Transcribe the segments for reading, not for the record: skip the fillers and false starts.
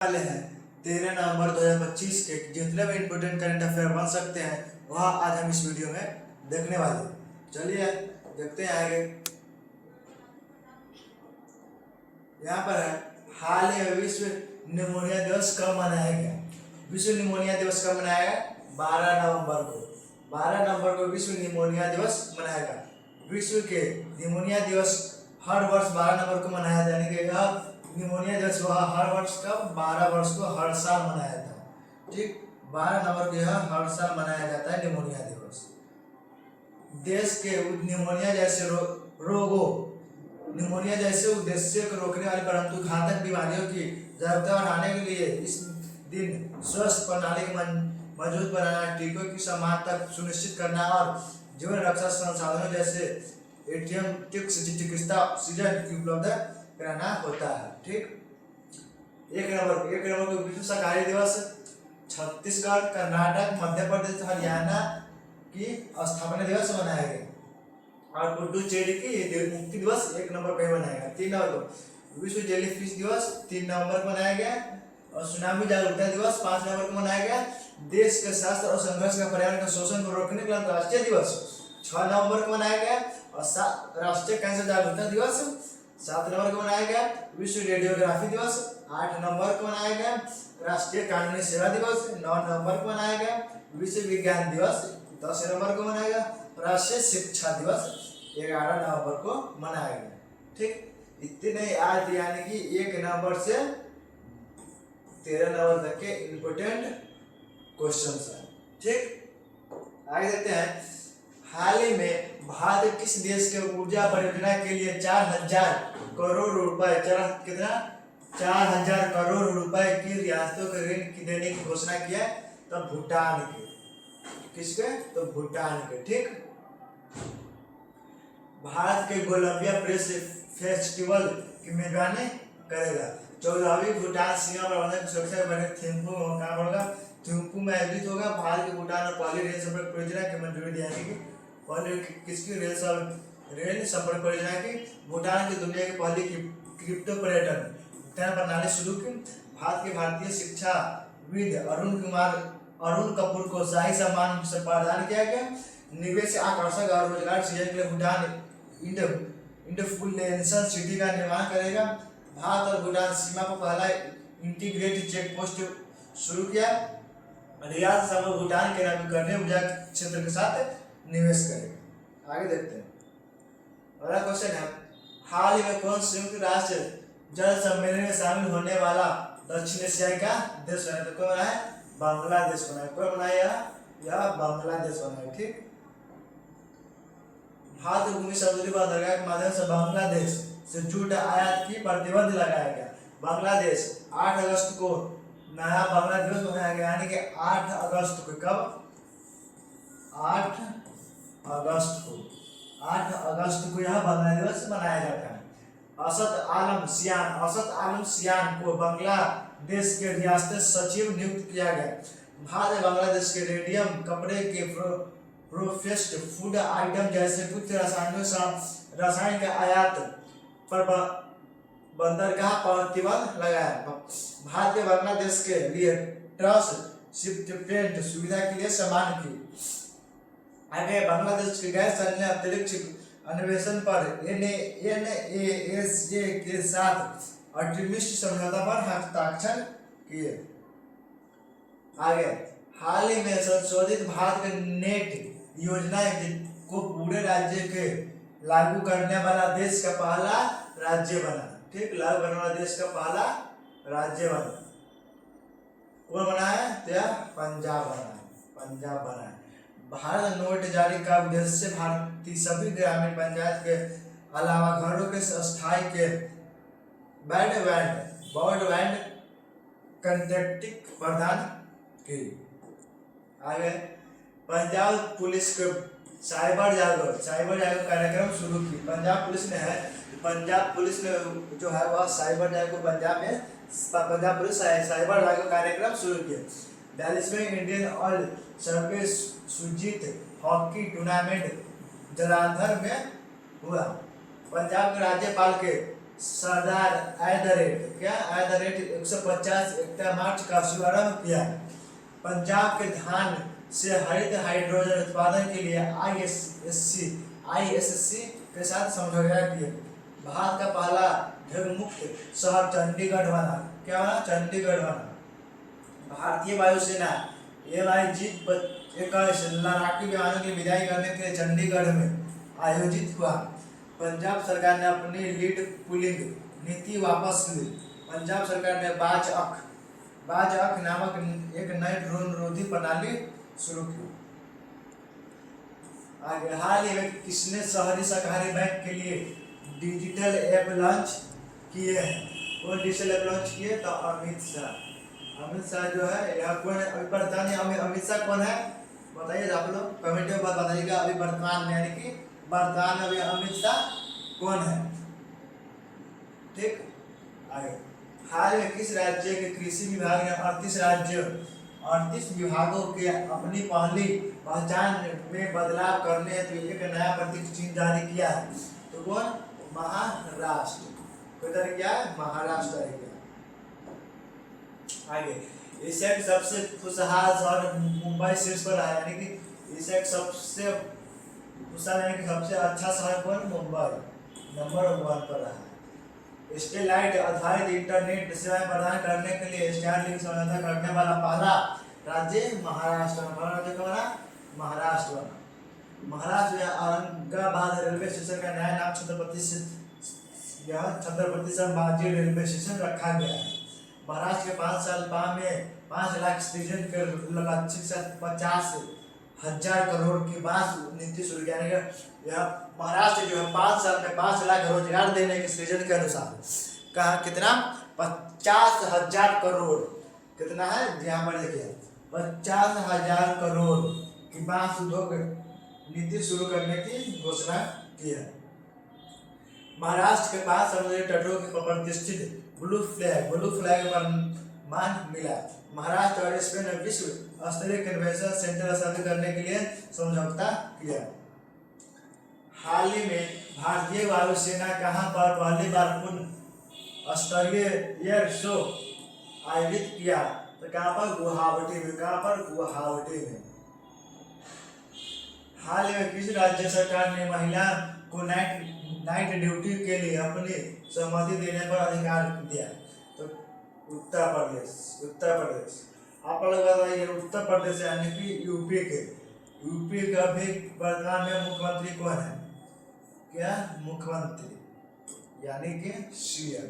वाले हैं 13 नवंबर 2025 के जितने भी इम्पोर्टेंट करंट अफेयर बन सकते हैं वह आज हम इस वीडियो में देखने वाले हैं। चलिए देखते हैं आगे। यहाँ पर है हाल ही में विश्व निमोनिया दिवस कब मनाया गया। विश्व निमोनिया दिवस कब मनाया गया? 12 नवंबर को। 12 नवंबर को विश्व निमोनिया दिवस मनाया गया। विश्व के निमोनिया दिवस हर वर्ष 12 नवंबर को मनाया जाने के निमोनिया दिवस वह हर वर्ष का 12 वर्ष को हर साल मनाया था। ठीक, 12 नवंबर को यह हर साल मनाया जाता है निमोनिया दिवस। देश के निमोनिया जैसे रोगों निमोनिया जैसे उद्देश्य को रोकने वाली परंतु घातक बीमारियों की जागरूकता बढ़ाने के लिए इस दिन स्वस्थ प्रणाली को मजबूत बनाना, टीकों की समानता सुनिश्चित करना और जीवन रक्षा संसाधनों जैसे एटीएम चिकित्सा ऑक्सीजन की उपलब्ध कराना होता है। ठीक, 1 नवंबर को विश्व शाकाहारी दिवस छत्तीसगढ़, कर्नाटक, मध्य प्रदेश, हरियाणा की स्थापना दिवस मनाया गया और पुडुचेरी की मुक्ति दिवस 1 नवंबर को मनाया गया। 3 नवंबर को विश्व जेलीफिश दिवस 3 नवंबर को मनाया गया और सुनामी जागरूकता दिवस 5 नवंबर को मनाया गया। देश के शास्त्र और संघर्ष का पर्यावरण का शोषण को रोकने के लिए अंतर्राष्ट्रीय दिवस 6 नवंबर को मनाया गया और राष्ट्रीय कैंसर जागरूकता दिवस 7 नवंबर को मनाया गया। विश्व रेडियोग्राफी दिवस 8 नवंबर को मनाया गया। राष्ट्रीय कानूनी सेवा दिवस 9 नवंबर को मनाया गया। विश्व विज्ञान दिवस 10 नवंबर को मनाया गया। राष्ट्रीय शिक्षा दिवस 11 नवंबर को मनाया गया। ठीक, इतने आज यानी कि 1 नवंबर से 13 नवंबर तक के इम्पोर्टेंट क्वेश्चंस हैं। ठीक, आगे देखते हैं। हाल ही में भारत किस देश के ऊर्जा परियोजना के लिए 4000 करोड़ रुपए कितना 4000 करोड़ रुपए की रियासतों को ऋण देने की घोषणा किया? तो भूटान के। किसके? तो भूटान के। ठीक, भारत के कोलंबिया प्रेस फेस्टिवल की मेजबानी करेगा। 14वीं भूटान सीमा प्रबंधन सुरक्षा बैठक थिम्पू में आयोजित होगा। भारत के भूटान और पहली रेल संपर्क परियोजना की मंजूरी दी जाएगी। पहले किसकी रेल संपर्क परियोजना की? भूटान की दुनिया की पहली क्रिप्टो पर्यटन प्रणाली शुरू की। भारत के भारतीय शिक्षाविद अरुण कपूर को शाही सम्मान से प्रदान किया गया। निवेश आकर्षक और रोजगार सृजन के लिए भूटान इंडोफुलेंसन सिटी का निर्माण करेगा। भारत और भूटान सीमा पर पहला इंटीग्रेटेड चेक पोस्ट शुरू किया। रियाद समूह भूटान के नवीकरणीय ऊर्जा क्षेत्र के साथ निवेश करेगा। आगे देखते हैं। अगला क्वेश्चन है, हाल ही में कौन संयुक्त राष्ट्र जल सम्मेलन में शामिल होने वाला दक्षिण एशिया का देश बना? तो कौन बना है? बांग्लादेश बना है। कौन बनाया? यह बांग्लादेश बना है। ठीक, भारत भूमि समुद्री बंदरगाह के माध्यम से बांग्लादेश से जूट आयात की प्रतिबंध लगाया गया। बांग्लादेश 8 अगस्त को नया बांग्लादेश बनाया गया, यानी कि 8 अगस्त को। कब? 8 अगस्त को यह बांग्लादेश मनाया जाता है। असद आलम सियान को बांग्लादेश के रियासत सचिव नियुक्त किया गया। भारत बांग्लादेश के रेडियम, कपड़े के प्रोसेस्ड फूड आइटम जैसे कुछ रसायन के आयात पर बंदरगाह प्रतिबंध लगाया। भारत ने बांग्लादेश के लिए ट्रस्ट शिपमेंट सुविधा के लिए सम्मान की। आगे बांग्लादेश के गैर सैन्य अंतरिक्ष अन्वेषण पर NASA के साथ आर्टेमिस समझौता पर हस्ताक्षर किए। आगे हाल ही में संशोधित भारत के नेट योजना को पूरे राज्य के लागू करने वाला देश का पहला राज्य बना। ठीक, लागू करने वाला देश का पहला राज्य बना। कौन बना है? तो पंजाब बना है। भारत नोट जारी का उद्देश्य भारतीय सभी ग्रामीण पंचायत के अलावा घरों के स्थायी के ब्रॉडबैंड कनेक्टिविटी प्रदान की। आगे पंजाब पुलिस के साइबर जागरूक कार्यक्रम शुरू की। पंजाब पुलिस ने जो है वह साइबर जागरूक पंजाब पुलिस साइबर जागरूक कार्यक्रम शुरू किया। 42वें Indian oil service Sujit hockey tournament Jalandhar में हुआ। पंजाब के राज्यपाल के सरदार क्या 150 हेक्टेयर का शुभारंभ किया। पंजाब के धान से हरित हाइड्रोजन उत्पादन के लिए आईएससी के साथ समझौता किया। भारत का पहला ड्रग मुक्त शहर चंडीगढ़ बना। क्या बना? चंडीगढ़ बना। भारतीय वायुसेना MiG 21 लड़ाकू विमानों की विदाई करने के लिए चंडीगढ़ में आयोजित हुआ। पंजाब सरकार ने अपनी लीड पुलिंग नीति वापस ली। पंजाब सरकार ने बाज अख नामक एक नई ड्रोन रोधी प्रणाली शुरू की। आगे, हाल ही में किसने शहरी सहकारी बैंक के लिए डिजिटल ऐप लॉन्च किए हैं? कौन डिजिटल ऐप लॉन्च किए? तो अमित शाह जो है, यह कौन है? अभी वर्तमान अमित शाह कौन है बताइए आप लोग कमेंट में बताइएगा। अभी वर्तमान में यानी कि वर्तमान में अभी अमित शाह कौन है? ठीक। आगे, हाल में किस राज्य के कृषि विभाग ने 38 विभागों के अपनी पहली पहचान में बदलाव करने हेतु एक नया प्रतीक चिन्ह जारी किया है? तो कौन? महाराष्ट्र। क्या है? महाराष्ट्र है क्या? आगे, एशिया के सबसे खुशहाल शहर मुंबई शीर्ष पर है, यानी कि एशिया के सबसे खुशहाल यानी कि सबसे अच्छा शहर कौन? मुंबई नंबर 1 पर रहा है। स्टेलाइट आधारित इंटरनेट सेवाएं प्रदान करने के लिए स्टारलिंक समझौता करने वाला पहला राज्य महाराष्ट्र बना। महाराष्ट्र बना। महाराष्ट्र में औरंगाबाद रेलवे स्टेशन का नया नाम छत्रपति संभाजी रेलवे स्टेशन रखा गया है। महाराष्ट्र के 5 साल में 5 लाख सृजन के लक्ष्य से 50,000 करोड़ की बात नीति शुरू किया। यह महाराष्ट्र जो है 5 साल में 5 लाख रोजगार देने के सृजन के अनुसार कहा कितना? 50,000 करोड़। कितना है? यहाँ पर देखिए 50,000 करोड़ की बांस उद्योग नीति शुरू करने की घोषणा की है। महाराष्ट्र के 5 समुद्री तटों के प्रतिष्ठित ब्लू फ्लैग पर मान मिला। महाराष्ट्र और स्पेन ने विश्व स्तरीय कन्वेंशन सेंटर स्थापित करने के लिए समझौता किया। हाल ही में भारतीय वायुसेना कहां पर पहली बार पूर्ण स्तरीय एयर शो आयोजित किया? तो कहां पर? गुवाहाटी में। हाल ही में किस राज्य सरकार ने महिला को नाइट ड्यूटी के लिए अपनी सहमति देने पर अधिकार दिया? तो उत्तर प्रदेश। आप लोग बताइए उत्तर प्रदेश यानी कि यूपी का भी वर्तमान में मुख्यमंत्री कौन है? क्या? मुख्यमंत्री यानी कि सीएम।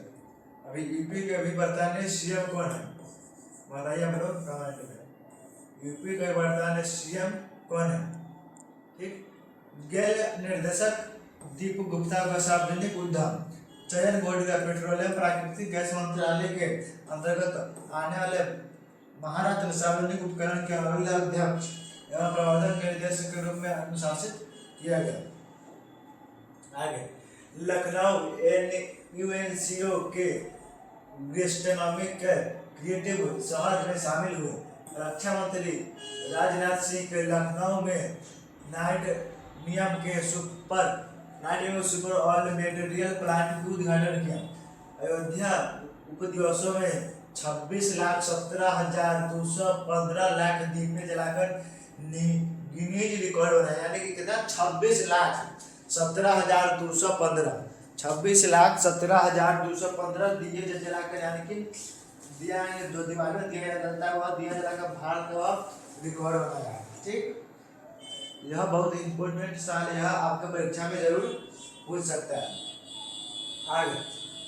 अभी यूपी के अभी वर्तमान में सीएम कौन है बताइए आप लोग कमेंट में। यूपी के वर्तमान में सीएम कौन है? ठीक। गेल निर्देशक दीपक गुप्ता का सार्वजनिक उद्यम चयन बोर्ड का पेट्रोलियम प्राकृतिक गैस मंत्रालय के अंतर्गत आने वाले महारत्न सार्वजनिक उपकरण के अगले अध्यक्ष एवं प्रवर्तन निर्देशक के रूप में अनुशासित किया गया। आगे, लखनऊ UNCO के गैस्ट्रोनॉमिक क्रिएटिव शहर में शामिल हुए। रक्षा मंत्री राजनाथ सिंह के लखनऊ में नाइट के सुपर ऑयल मटेरियल प्लांट का उद्घाटन किया। अयोध्या उपदिवसों में 26,17,215 दीपे जलाकर गिनीज रिकॉर्ड बनाया, यानी कि कितना? 26,17,215 दिए जलाकर, यानी कि दिया जो दिवाली में दिया जलता है वह दिया जलाकर भारत का रिकॉर्ड बनाया। ठीक, यह बहुत इंपॉर्टेंट सवाल है, यह आपके परीक्षा में जरूर पूछ सकता है। आगे,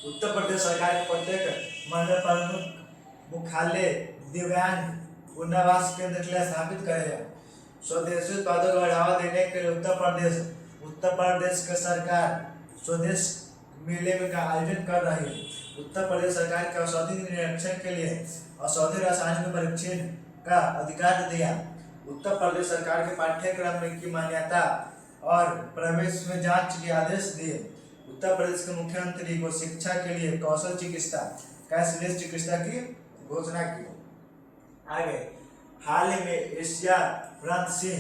उत्तर प्रदेश सरकार के प्रत्येक मंडल प्रमुख मुख्यालय दिव्यांग पुनर्वास केंद्र के लिए स्थापित करेगा। स्वदेशी उत्पादों को बढ़ावा देने के लिए उत्तर प्रदेश की सरकार स्वदेश मेले का आयोजन कर रही है। उत्तर प्रदेश सरकार के औषधि निरीक्षण के लिए औषधि रासायनिक परीक्षण का अधिकार दिया। उत्तर प्रदेश सरकार के पाठ्यक्रम की मान्यता और प्रवेश में जांच के आदेश दिए। उत्तर प्रदेश के मुख्यमंत्री को शिक्षा के लिए कौशल चिकित्सा कैशलेस चिकित्सा की घोषणा की। आगे, हाल ही में एशिया फ्रांसीसी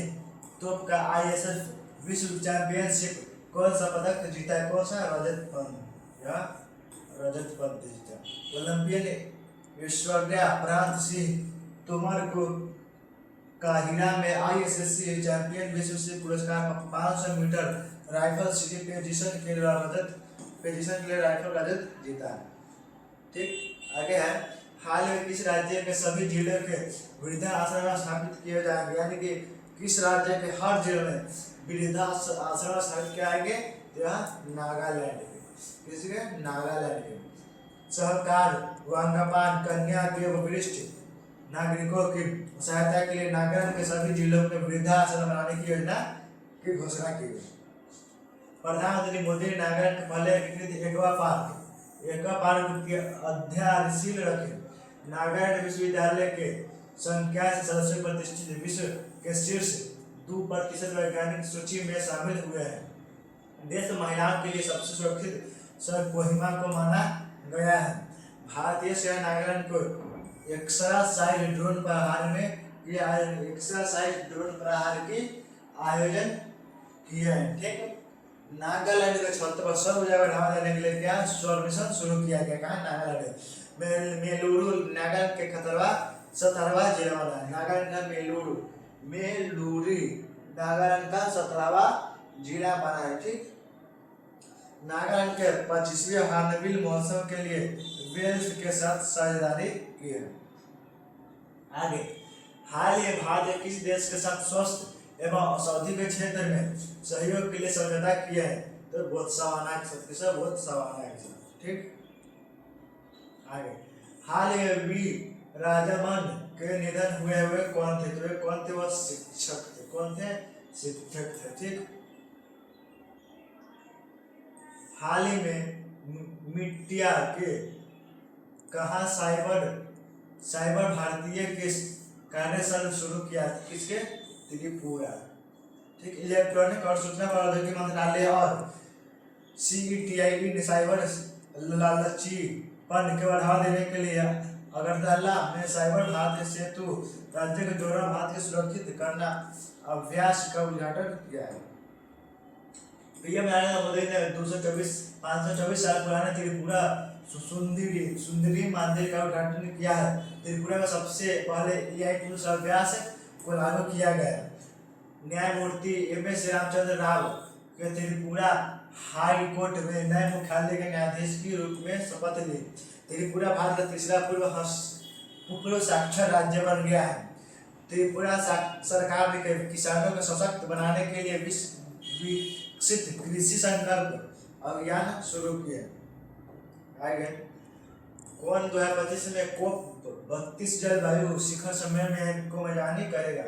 तोप का ISS विश्व चैंपियनशिप कौन सा पदक जीता है? कौन सा? रजत पदक। रजत पदक जीता। ओलंपियन ऐश्वर्या प्रांत सिंह तोमर को काहिरा में ISSC चैंपियन विश्व से पुरस्कार 500 मीटर राइफल सिटी पोजीशन के लिए राइफल रजत जीता। ठीक, आगे है हाल में किस राज्य के सभी जिलों के वृद्धाश्रम स्थापित किए जाएंगे, यानी कि किस राज्य के हर जिले में वृद्धाश्रम स्थापित किए जाएंगे, नागालैंड के। किसके? नागालैंड के। सहकार वांगापान कन्या के वरिष्ठ नागरिकों की सहायता के लिए नागालैंड के सभी जिलों में वृद्धाश्रम बनाने की योजना की घोषणा की गई। प्रधानमंत्री मोदी ने नागालैंड के पहले एकीकृत एक्वा पार्क की आधारशिला रखी। नागालैंड विश्वविद्यालय के संख्या से सदस्य प्रतिष्ठित विश्व के शीर्ष 2% वैज्ञानिक सूची में शामिल हुए हैं। देश में महिलाओं के लिए सबसे सुरक्षित शहर कोहिमा को माना गया है। भारतीय सेना नागालैंड को एक्सरसाइज ड्रोन प्रहार की आयोजन किया है। ठीक, नागालैंड के क्षेत्र पर सब जगह बढ़ावा देने के लिए क्या सौर मिशन शुरू किया गया। कहाँ? नागालैंड में मेलुरु नागालैंड के 17वां जिला बना है। नागालैंड का मेलुरु नागालैंड का 17वां जिला बना है। ठीक, नागालैंड के 25वें हॉर्नबिल महोत्सव के लिए वेल्स के साथ साझेदारी की है। आगे हाल ही भारत किस देश के साथ स्वास्थ्य एवं औषधि के क्षेत्र में सहयोग के लिए समझौता किया है, तो बोत्सवाना के साथ। बोत्सवाना के साथ। ठीक, आगे हाल ही वी राजमन के निधन हुए कौन थे, तो वे कौन थे? वो शिक्षक थे। कौन थे? शिक्षक थे। ठीक, हाल ही में मिट्टिया के कहा साइबर भारतीय के कार्यशाला शुरू किया। किसके? त्रिपुरा। ठीक, इलेक्ट्रॉनिक और सूचना प्रौद्योगिकी मंत्रालय और CETI ने साइबर लचीलापन के बढ़ावा देने के लिए अगरतला में साइबर भारत सेतु राज्य के दौरान भारत को सुरक्षित करना अभ्यास का उद्घाटन किया है। पीएम नरेंद्र मोदी ने 524 साल पुराने त्रिपुरा सुंदरी मंदिर का उद्घाटन किया है। त्रिपुरा में सबसे पहले AI टूल्स अभ्यास को लागू किया गया। न्यायमूर्ति MS रामचंद्र राव के त्रिपुरा हाई कोर्ट में नए मुख्यालय के न्यायाधीश के रूप में शपथ ली। त्रिपुरा भारत का तीसरा पूर्व साक्षर राज्य बन गया है। त्रिपुरा सरकार ने किसानों को सशक्त बनाने के लिए विकसित कृषि संकल्प अभियान शुरू किया। आगे कौन 2025 में COP32 जलवायु शिखर सम्मेलन को मेजबानी करेगा,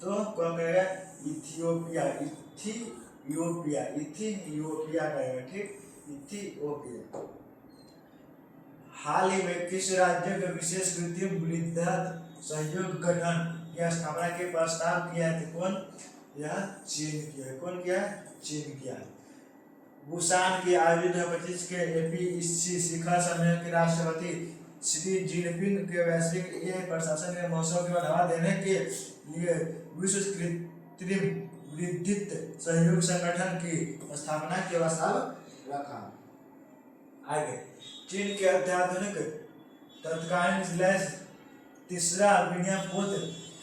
तो कौन करेगा? इथियोपिया करेगा। ठीक, इथियोपिया। हाल ही में किस राज्य के विशेष कृत्रिम बुद्धिमत्ता सहयोग गठन की स्थापना के प्रस्ताव किया है? कौन? यह चीन किया। कौन किया? चीन किया। बुसान की आयोजित 2025 के APEC शिखर सम्मेलन के राष्ट्रपति शी जिनपिंग के वैश्विक AI प्रशासन के महोत्सव को बढ़ावा देने के लिए विश्व कृत्रिम बुद्धिमत्ता सहयोग संगठन की स्थापना के प्रस्ताव रखा। आगे चीन के अत्याधुनिक तत्कालीन तीसरा विनिर्माण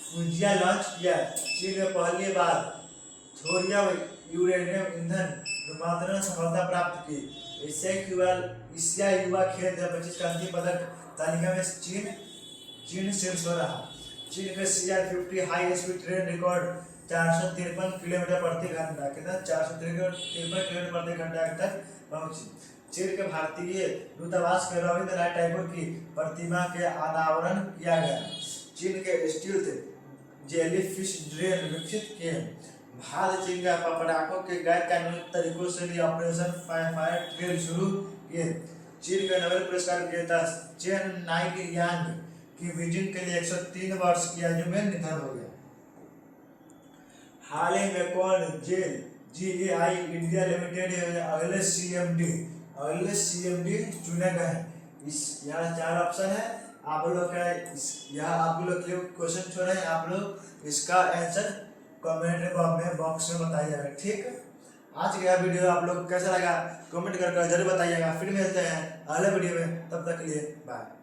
फुजिया लॉन्च किया। चीन में पहली बार थोरियम यूरेनियम ईंधन रूपांतरण सफलता प्राप्त की। एशिया युवा खेल 2025 का अंतिम पदक तालिका में चीन शीर्ष पर रहा। चीन के CR-50 high speed train record 453 kilometre प्रति घंटा के तक 453 किलोमीटर प्रति घंटा तक पहुंची। चीन के भारतीय दूतावास में रविंद्रनाथ टैगोर की प्रतिमा के अनावरण किया गया। चीन के स्टील्थ जेलीफिश ड्रेन विकसित किए। भारत चीन का पटाखों के गैर कानूनी तरीकों से लिए ऑपरेशन फायर ट्रेल शुरू किए। चीन के नोबेल पुरस्कार विजेता चेन नाइट यांग की बीजिंग के लिए 103 वर्ष की आयु में निधन हो गया। हाल ही में कौन GAI इंडिया लिमिटेड अगले CMD चुने गए? यहाँ 4 ऑप्शन है। आप लोग के लिए क्वेश्चन छोड़े हैं, आप लोग इसका आंसर कमेंट में बॉक्स में बताइएगा। ठीक, आज का यह वीडियो आप लोग को कैसा लगा कमेंट कर जरूर बताइएगा। फिर मिलते हैं अगले वीडियो में, तब तक के लिए बाय।